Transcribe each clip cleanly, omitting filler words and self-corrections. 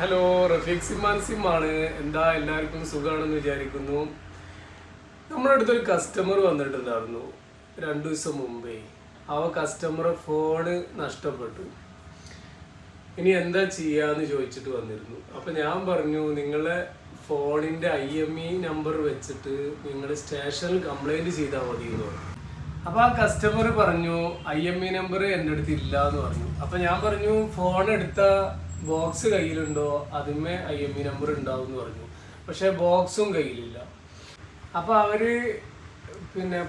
Hello, Rafeeq seaman സിമാണ്. എന്താ എല്ലാവർക്കും സുഖമാണെന്ന് വിചാരിക്കുന്നു. നമ്മുടെ അടുത്തൊരു കസ്റ്റമർ വന്നിട്ടുണ്ടായിരുന്നു 2 ദിവസം മുമ്പേ. കസ്റ്റമറെ ഫോണ് നഷ്ടപ്പെട്ടു. ഇനി എന്താ ചെയ്യാന്ന് ചോദിച്ചിട്ട് വന്നിരുന്നു. അപ്പം ഞാൻ പറഞ്ഞു, നിങ്ങളെ ഫോണിൻ്റെ IMEI നമ്പർ വെച്ചിട്ട് നിങ്ങൾ സ്റ്റേഷനിൽ കംപ്ലൈൻറ്റ് ചെയ്താൽ മതി എന്ന് പറഞ്ഞു. അപ്പോൾ കസ്റ്റമർ പറഞ്ഞു IMEI നമ്പർ എൻ്റെ അടുത്ത് ഇല്ല എന്ന് പറഞ്ഞു. അപ്പം ഞാൻ പറഞ്ഞു, ഫോൺ എടുത്ത ബോക്സ് കയ്യിലുണ്ടോ, അതിന്മേ IMEI നമ്പർ ഉണ്ടാവും എന്ന് പറഞ്ഞു. പക്ഷേ ബോക്സും കയ്യിലില്ല. അപ്പോൾ അവർ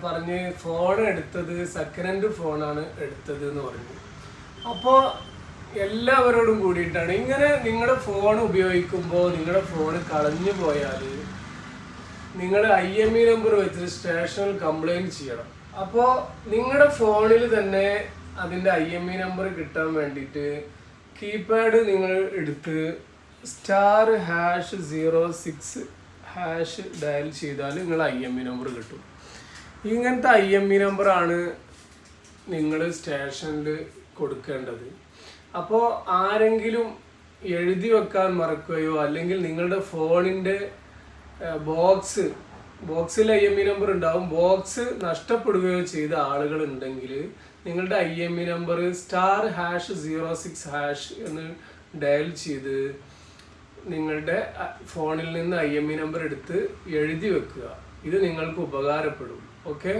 പറഞ്ഞ് ഫോൺ എടുത്തത് സെക്കൻഡ് ഹാൻഡ് ഫോണാണ് എടുത്തത് എന്ന് പറഞ്ഞു. അപ്പോൾ എല്ലാവരോടും കൂടിയിട്ടാണ് ഇങ്ങനെ, നിങ്ങളുടെ ഫോൺ ഉപയോഗിക്കുമ്പോൾ നിങ്ങളുടെ ഫോൺ കളഞ്ഞു പോയാൽ നിങ്ങൾ IMEI നമ്പർ വെച്ചിട്ട് സ്റ്റേഷനിൽ കംപ്ലൈൻറ്റ് ചെയ്യണം. അപ്പോൾ നിങ്ങളുടെ ഫോണിൽ തന്നെ അതിൻ്റെ IMEI നമ്പർ കിട്ടാൻ വേണ്ടിയിട്ട് കീപാഡ് നിങ്ങൾ എടുത്ത് *#06# ഡയൽ ചെയ്താൽ നിങ്ങൾ IMEI നമ്പർ കിട്ടും. ഇങ്ങനത്തെ IMEI നമ്പറാണ് നിങ്ങൾ സ്റ്റേഷനിൽ കൊടുക്കേണ്ടത്. അപ്പോൾ ആരെങ്കിലും എഴുതി വെക്കാൻ മറക്കുകയോ അല്ലെങ്കിൽ നിങ്ങളുടെ ഫോണിൻ്റെ ബോക്സിൽ IMEI നമ്പർ ഉണ്ടാവും, ബോക്സ് നഷ്ടപ്പെടുകയോ ചെയ്ത ആളുകളുണ്ടെങ്കിൽ നിങ്ങളുടെ IMEI നമ്പർ *#06# എന്ന് ഡയൽ ചെയ്ത് നിങ്ങളുടെ ഫോണിൽ നിന്ന് IMEI നമ്പർ എടുത്ത് എഴുതി വെക്കുക. ഇത് നിങ്ങൾക്ക് ഉപകാരപ്പെടും. ഓക്കെ.